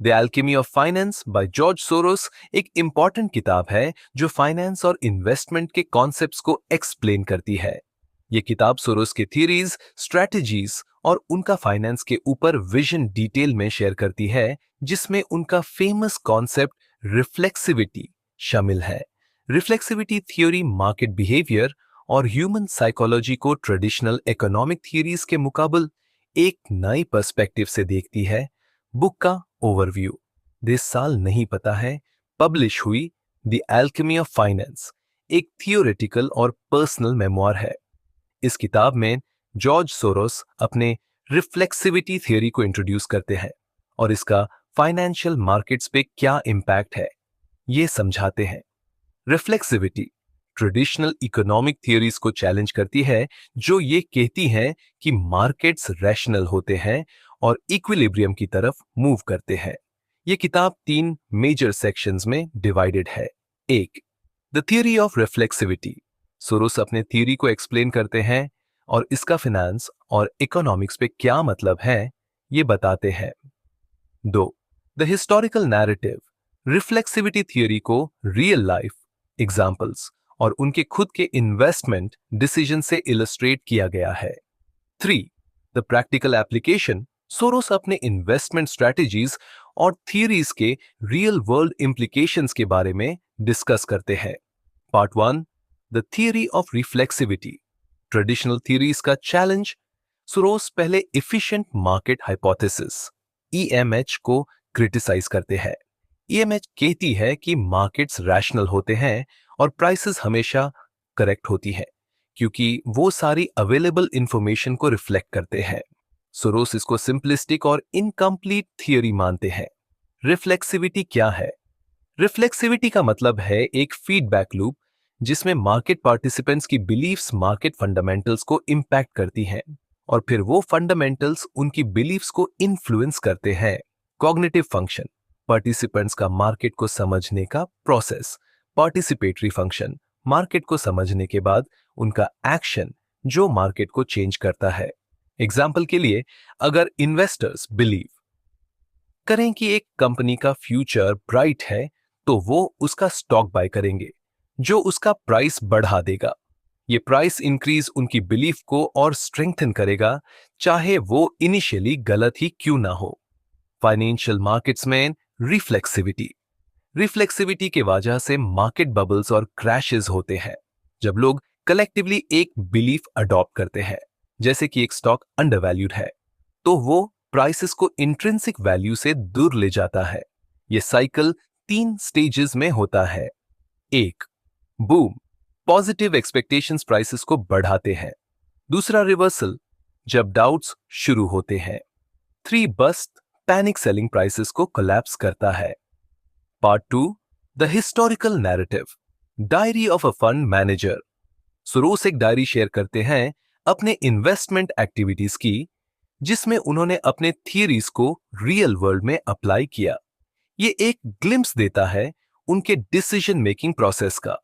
The alchemy of finance by George Soros एक important किताब है जो फाइनेंस और इन्वेस्टमेंट के कॉन्सेप्ट्स को एक्सप्लेन करती है। ये किताब सोरोस के थ्योरीज, स्ट्रेटजीज और उनका फाइनेंस के ऊपर विजन डिटेल में शेयर करती है, जिसमें उनका फेमस कॉन्सेप्ट रिफ्लेक्सिविटी शामिल है। रिफ्लेक्सिविटी थ्योरी मार्केट बिहेवियर और ह्यूमन साइकोलॉजी को ट्रेडिशनल इकोनॉमिक थ्योरीज के मुकाबले एक नई पर्सपेक्टिव से देखती है। बुक का ओवरव्यू। इस साल नहीं पता है पब्लिश हुई द एल्केमी ऑफ फाइनेंस एक थियोरेटिकल और पर्सनल मेमोयर है। इस किताब में जॉर्ज सोरोस अपने रिफ्लेक्सिविटी थ्योरी को इंट्रोड्यूस करते हैं और इसका फाइनेंशियल मार्केट्स पे क्या इम्पैक्ट है ये समझाते हैं। रिफ्लेक्सिविटी ट्रेडिशनल इकोनॉमिक थियोरीज को चैलेंज करती है, जो ये कहती हैं कि मार्केट्स रैशनल होते हैं और इक्विलिब्रियम की तरफ मूव करते हैं। ये किताब 3 मेजर सेक्शंस में डिवाइडेड है। एक, the theory of reflexivity. Soros अपने थियरी को एक्सप्लेन करते हैं और इसका फाइनेंस और इकोनॉमिक्स पे क्या मतलब है ये बताते हैं। 2, the historical narrative. Reflexivity theory को रियल लाइफ एग्जाम्पल्स और उनके खुद के इन्वेस्टमेंट डिसीजन से इलस्ट्रेट किया गया है। 3, द प्रैक्टिकल एप्लीकेशन। सोरोस अपने इन्वेस्टमेंट स्ट्रेटजीज और थियरीज के रियल वर्ल्ड इंप्लीकेशंस के बारे में डिस्कस करते हैं। Part 1, the theory of reflexivity. Traditional theories का चैलेंज। सोरोस पहले एफिशिएंट मार्केट हाइपोथेसिस ईएमएच को क्रिटिसाइज करते हैं। ईएमएच कहती है कि मार्केट्स रैशनल होते हैं और प्राइसेस हमेशा करेक्ट होती है क्योंकि वो सारी अवेलेबल इंफॉर्मेशन को रिफ्लेक्ट करते हैं। सोरोस इसको सिंपलिस्टिक और इनकम्प्लीट थियरी मानते हैं। रिफ्लेक्सिविटी क्या है? रिफ्लेक्सिविटी का मतलब है एक फीडबैक लूप जिसमें मार्केट पार्टिसिपेंट्स की बिलीफ्स मार्केट फंडामेंटल्स को इंपैक्ट करती हैं और फिर वो फंडामेंटल्स उनकी बिलीफ्स को इन्फ्लुएंस करते हैं। कॉग्निटिव फंक्शन पार्टिसिपेंट्स का मार्केट को समझने का प्रोसेस। पार्टिसिपेटरी फंक्शन मार्केट को समझने के बाद उनका एक्शन जो मार्केट को चेंज करता है। एग्जाम्पल के लिए, अगर इन्वेस्टर्स बिलीव करें कि एक कंपनी का फ्यूचर ब्राइट है तो वो उसका स्टॉक बाय करेंगे जो उसका प्राइस बढ़ा देगा। ये प्राइस इंक्रीज उनकी बिलीफ को और स्ट्रेंथन करेगा, चाहे वो इनिशियली गलत ही क्यों ना हो। फाइनेंशियल मार्केट्स में रिफ्लेक्सिविटी के वजह से मार्केट बबल्स और क्रैशेस होते हैं। जब लोग कलेक्टिवली एक बिलीफ अडॉप्ट करते हैं, जैसे कि एक स्टॉक अंडरवैल्यूड है, तो वो प्राइसेस को इंट्रिंसिक वैल्यू से दूर ले जाता है। ये साइकिल 3 स्टेजेस में होता है। 1, बूम पॉजिटिव एक्सपेक्टेशंस प्राइसेस को बढ़ाते हैं। दूसरा, रिवर्सल जब डाउट्स शुरू होते हैं। 3, बस्ट पैनिक सेलिंग प्राइसेस को कोलैप्स करता है। Part 2, the historical narrative. Diary of a fund manager. Soros एक डायरी शेयर करते हैं अपने इन्वेस्टमेंट एक्टिविटीज की, जिसमें उन्होंने अपने थियरीज को रियल वर्ल्ड में अप्लाई किया। ये एक ग्लिम्स देता है उनके डिसीजन मेकिंग प्रोसेस का।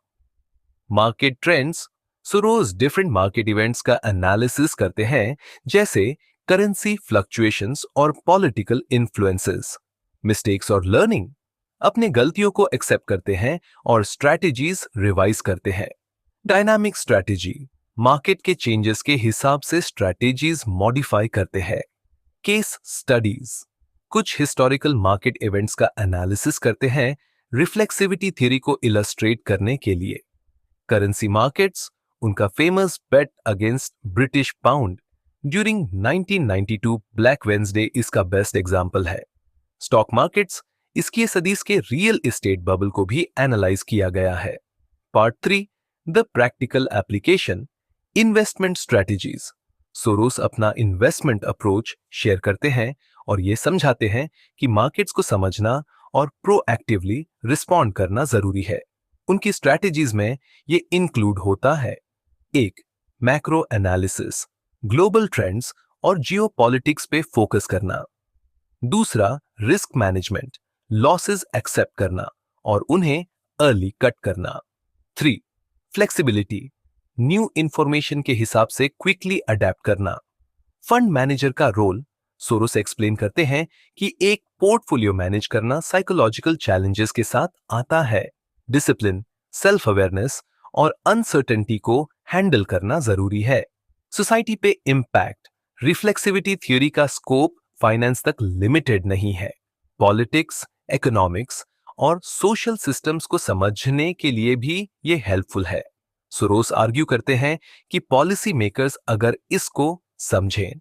Market trends. Soros different market events का एनालिसिस करते हैं, जैसे करेंसी फ्लक्चुएशंस और पॉलिटिकल इन्फ्लुएंसेस। मिस्टेक्स और लर्निंग। अपने गलतियों को एक्सेप्ट करते हैं और स्ट्रैटेजीज रिवाइज करते हैं। डायनामिक स्ट्रैटेजी मार्केट के चेंजेस के हिसाब से स्ट्रैटेजीज मॉडिफाई करते हैं। केस स्टडीज कुछ हिस्टोरिकल मार्केट इवेंट्स का एनालिसिस करते हैं रिफ्लेक्सिविटी थ्योरी को इलस्ट्रेट करने के लिए। करेंसी मार्केट्स, उनका famous bet against British pound during 1992 Black Wednesday इसका बेस्ट एग्जाम्पल है। स्टॉक मार्केट्स, इसकी सदी के रियल एस्टेट बबल को भी एनालाइज किया गया है। Part 3, the practical application. Investment strategies. Soros अपना इन्वेस्टमेंट अप्रोच शेयर करते हैं और ये समझाते हैं कि मार्केट्स को समझना और प्रोएक्टिवली रिस्पॉन्ड करना जरूरी है। उनकी स्ट्रेटजीज में ये इंक्लूड होता है। 1, मैक्रो एनालिसिस, ग्लोबल ट्रेंड्स और जियोपॉलिटिक्स पे फोकस करना। दूसरा, रिस्क मैनेजमेंट, लॉसेस एक्सेप्ट करना और उन्हें अर्ली कट करना। 3, फ्लेक्सिबिलिटी, न्यू इंफॉर्मेशन के हिसाब से क्विकली अडेप्ट करना। फंड मैनेजर का रोल, सोरोस एक्सप्लेन करते हैं कि एक पोर्टफोलियो मैनेज करना साइकोलॉजिकल चैलेंजेस के साथ आता है। डिसिप्लिन, सेल्फ अवेयरनेस और अनसर्टेनिटी को हैंडल करना जरूरी है। सोसाइटी पे इम्पैक्ट, रिफ्लेक्सिविटी थ्योरी का स्कोप फाइनेंस तक लिमिटेड नहीं है। पॉलिटिक्स, इकोनॉमिक्स और सोशल सिस्टम्स को समझने के लिए भी ये हेल्पफुल है। सोरोस आर्ग्यू करते हैं कि पॉलिसी मेकर्स अगर इसको समझें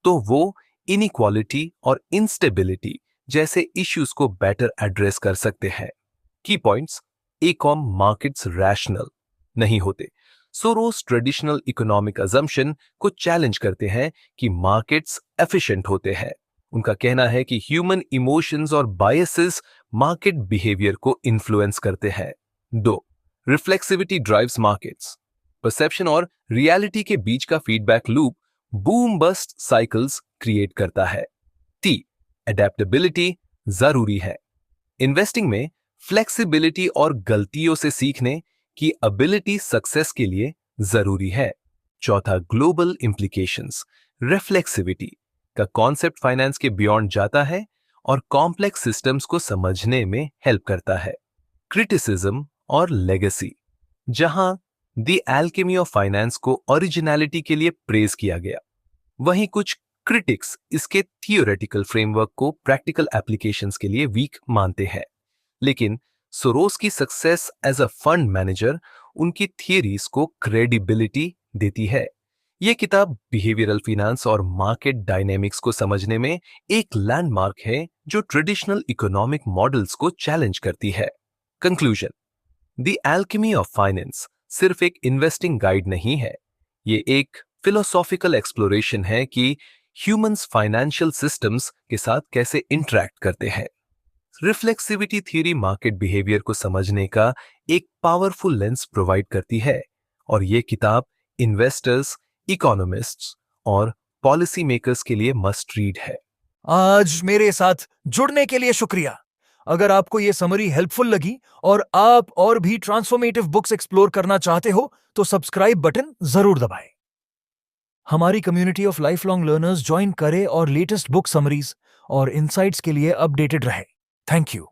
तो वो इनइक्वालिटी और इंस्टेबिलिटी जैसे इश्यूज को बेटर एड्रेस कर सकते हैं। की पॉइंट्स, इकॉम मार्केट्स रैशनल नहीं होते। सोरोस ट्रेडिशनल इकोनॉमिक अजम्पशन को चैलेंज करते हैं कि मार्केट्स एफिशिएंट होते हैं। उनका कहना है कि ह्यूमन इमोशंस और बायसेस मार्केट बिहेवियर को इन्फ्लुएंस करते हैं। 2. Reflexivity drives markets. परसेप्शन और रियलिटी के बीच का feedback loop boom bust cycles create करता है। टी, एडेप्टेबिलिटी जरूरी है। इन्वेस्टिंग में फ्लेक्सिबिलिटी और गलतियों से सीखने की एबिलिटी सक्सेस के लिए जरूरी है। चौथा, ग्लोबल इंप्लीकेशंस। रिफ्लेक्सिविटी का कॉन्सेप्ट फाइनेंस के बियॉन्ड जाता है और कॉम्प्लेक्स सिस्टम्स को समझने में हेल्प करता है। क्रिटिसिज्म और लेगेसी, जहां द एल्केमी ऑफ फाइनेंस को ओरिजिनलिटी के लिए प्रेज किया गया, वहीं कुछ क्रिटिक्स इसके थियोरेटिकल फ्रेमवर्क को प्रैक्टिकल एप्लीकेशंस के लिए वीक मानते हैं। लेकिन सोरोस की success as a fund manager उनकी थियरीज को क्रेडिबिलिटी देती है। यह किताब बिहेवियरल फिनेंस और मार्केट डायनेमिक्स को समझने में एक लैंडमार्क है जो ट्रेडिशनल इकोनॉमिक मॉडल्स को चैलेंज करती है। Conclusion, the alchemy of finance सिर्फ एक इन्वेस्टिंग गाइड नहीं है, ये एक फिलोसॉफिकल एक्सप्लोरेशन है कि ह्यूमंस फाइनेंशियल सिस्टम्स के साथ कैसे इंटरैक्ट करते हैं। रिफ्लेक्सिविटी थ्योरी मार्केट बिहेवियर को समझने का एक पावरफुल लेंस प्रोवाइड करती है और यह किताब इन्वेस्टर्स, इकोनॉमिस्ट्स और पॉलिसी मेकर्स के लिए मस्ट रीड है। आज मेरे साथ जुड़ने के लिए शुक्रिया। अगर आपको यह समरी हेल्पफुल लगी और आप और भी ट्रांसफॉर्मेटिव बुक्स एक्सप्लोर करना चाहते हो तो सब्सक्राइब बटन जरूर दबाएं। हमारी community of life long learners join करें और लेटेस्ट बुक समरीज और इनसाइट्स के लिए अपडेटेड रहे। Thank you.